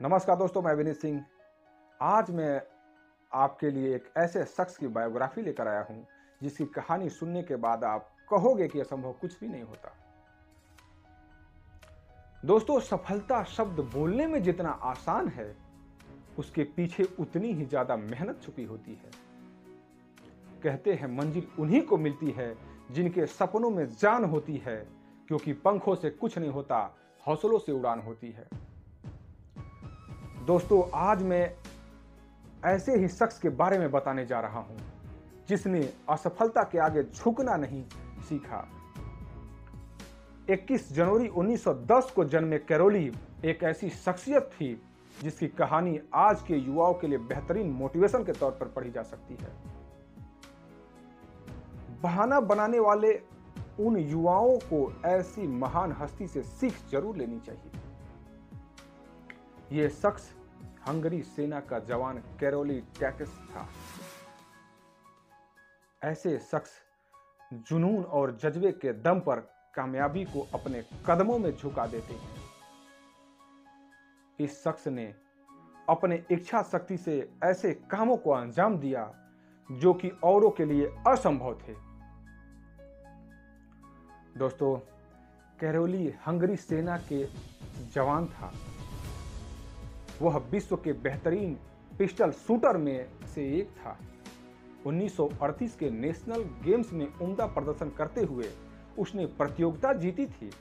नमस्कार दोस्तों, मैं विनीत सिंह। आज मैं आपके लिए एक ऐसे शख्स की बायोग्राफी लेकर आया हूं जिसकी कहानी सुनने के बाद आप कहोगे कि असंभव कुछ भी नहीं होता। दोस्तों, सफलता शब्द बोलने में जितना आसान है, उसके पीछे उतनी ही ज्यादा मेहनत छुपी होती है। कहते हैं मंजिल उन्हीं को मिलती है जिनके सपनों में जान होती है, क्योंकि पंखों से कुछ नहीं होता, हौसलों से उड़ान होती है। दोस्तों, आज मैं ऐसे ही शख्स के बारे में बताने जा रहा हूं जिसने असफलता के आगे झुकना नहीं सीखा। 21 जनवरी 1910 को जन्मे कैरोली एक ऐसी शख्सियत थी जिसकी कहानी आज के युवाओं के लिए बेहतरीन मोटिवेशन के तौर पर पढ़ी जा सकती है। बहाना बनाने वाले उन युवाओं को ऐसी महान हस्ती से सीख जरूर लेनी चाहिए। यह शख्स हंगरी सेना का जवान कैरोली टैकेस था। ऐसे शख्स जुनून और जज्बे के दम पर कामयाबी को अपने कदमों में झुका देते हैं। इस शख्स ने अपने इच्छा शक्ति से ऐसे कामों को अंजाम दिया जो कि औरों के लिए असंभव थे। दोस्तों, कैरोली हंगरी सेना के जवान था। वह विश्व के बेहतरीन पिस्टल शूटर में से एक था। 1938 के नेशनल गेम्स में उम्दा प्रदर्शन करते हुए उसने प्रतियोगिता जीती थी।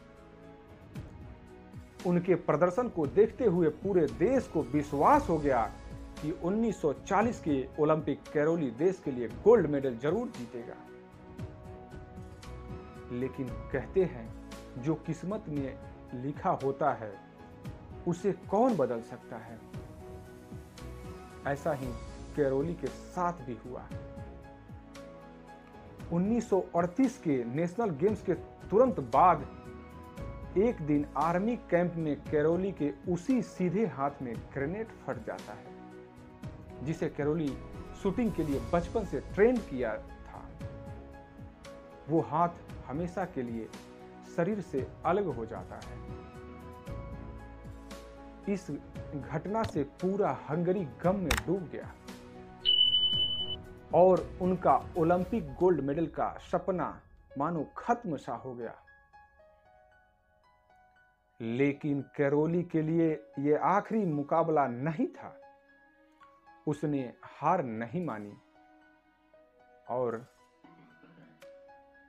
उनके प्रदर्शन को देखते हुए पूरे देश को विश्वास हो गया कि 1940 के ओलंपिक कैरोली देश के लिए गोल्ड मेडल जरूर जीतेगा। लेकिन कहते हैं, जो किस्मत में लिखा होता है उसे कौन बदल सकता है। ऐसा ही कैरोली के साथ भी हुआ। 1938 के नेशनल गेम्स के तुरंत बाद एक दिन आर्मी कैंप में कैरोली के उसी सीधे हाथ में ग्रेनेड फट जाता है, जिसे कैरोली शूटिंग के लिए बचपन से ट्रेन किया था। वो हाथ हमेशा के लिए शरीर से अलग हो जाता है। इस घटना से पूरा हंगरी गम में डूब गया और उनका ओलंपिक गोल्ड मेडल का सपना मानो खत्म सा हो गया। लेकिन कैरोली के लिए यह आखिरी मुकाबला नहीं था। उसने हार नहीं मानी और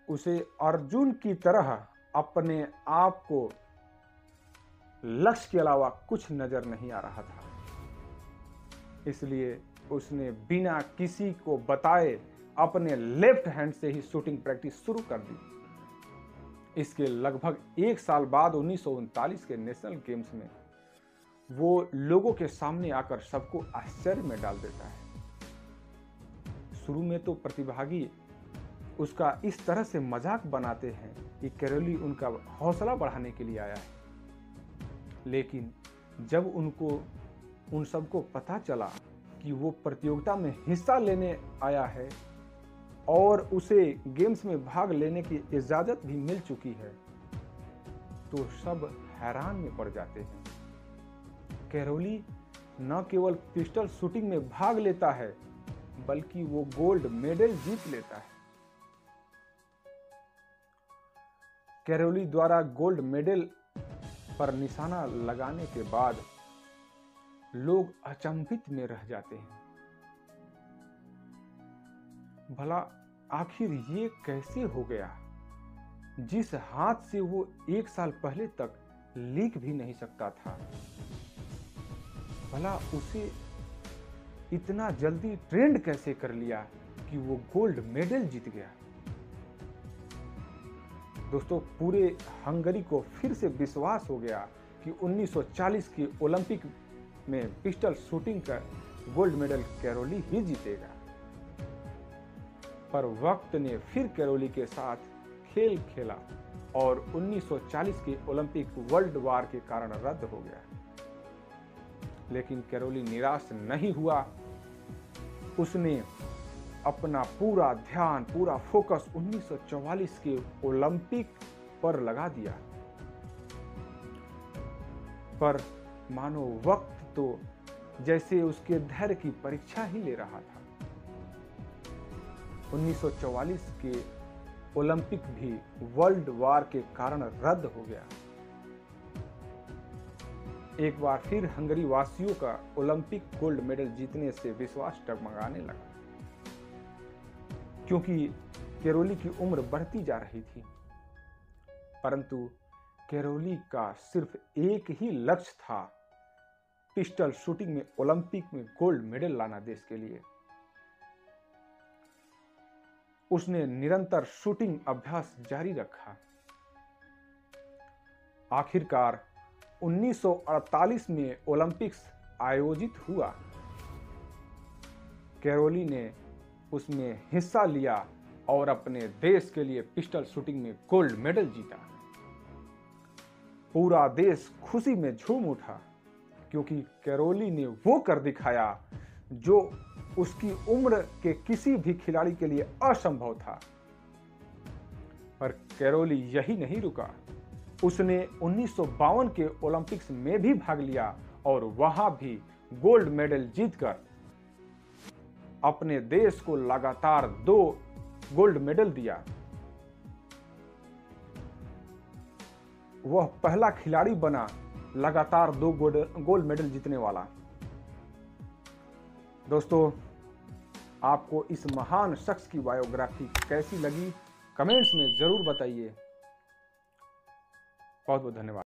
उसे अर्जुन की तरह अपने आप को लक्ष्य के अलावा कुछ नजर नहीं आ रहा था। इसलिए उसने बिना किसी को बताए अपने लेफ्ट हैंड से ही शूटिंग प्रैक्टिस शुरू कर दी। इसके लगभग एक साल बाद 1939 के नेशनल गेम्स में वो लोगों के सामने आकर सबको आश्चर्य में डाल देता है। शुरू में तो प्रतिभागी उसका इस तरह से मजाक बनाते हैं कि कैरोली उनका हौसला बढ़ाने के लिए आया है। लेकिन जब उन सबको पता चला कि वो प्रतियोगिता में हिस्सा लेने आया है और उसे गेम्स में भाग लेने की इजाजत भी मिल चुकी है, तो सब हैरान में पड़ जाते हैं। कैरोली न केवल पिस्टल शूटिंग में भाग लेता है, बल्कि वो गोल्ड मेडल जीत लेता है। कैरोली द्वारा गोल्ड मेडल पर निशाना लगाने के बाद लोग अचंभित में रह जाते हैं। भला आखिर ये कैसे हो गया, जिस हाथ से वो एक साल पहले तक लिख भी नहीं सकता था। भला उसे इतना जल्दी ट्रेंड कैसे कर लिया कि वो गोल्ड मेडल जीत गया। दोस्तों, पूरे हंगरी को फिर से विश्वास हो गया कि 1940 की ओलंपिक में पिस्टल शूटिंग का गोल्ड मेडल कैरोली ही जीतेगा। पर वक्त ने फिर कैरोली के साथ खेल खेला और 1940 के ओलंपिक वर्ल्ड वार के कारण रद्द हो गया। लेकिन कैरोली निराश नहीं हुआ। उसने अपना पूरा ध्यान, पूरा फोकस 1944 के ओलंपिक पर लगा दिया। पर मानो वक्त तो जैसे उसके धैर्य की परीक्षा ही ले रहा था। 1944 के ओलंपिक भी वर्ल्ड वार के कारण रद्द हो गया। एक बार फिर हंगरी वासियों का ओलंपिक गोल्ड मेडल जीतने से विश्वास डगमगाने लगा, क्योंकि कैरोली की उम्र बढ़ती जा रही थी। परंतु कैरोली का सिर्फ एक ही लक्ष्य था, पिस्टल शूटिंग में ओलंपिक में गोल्ड मेडल लाना देश के लिए। उसने निरंतर शूटिंग अभ्यास जारी रखा। आखिरकार 1948 में ओलंपिक्स आयोजित हुआ। कैरोली ने उसमें हिस्सा लिया और अपने देश के लिए पिस्टल शूटिंग में गोल्ड मेडल जीता। पूरा देश खुशी में झूम उठा, क्योंकि कैरोली ने वो कर दिखाया जो उसकी उम्र के किसी भी खिलाड़ी के लिए असंभव था। पर कैरोली यही नहीं रुका। उसने 1952 के ओलंपिक्स में भी भाग लिया और वहां भी गोल्ड मेडल जीतकर अपने देश को लगातार 2 गोल्ड मेडल दिया। वह पहला खिलाड़ी बना लगातार 2 गोल्ड मेडल जीतने वाला। दोस्तों, आपको इस महान शख्स की बायोग्राफी कैसी लगी, कमेंट्स में जरूर बताइए। बहुत बहुत धन्यवाद।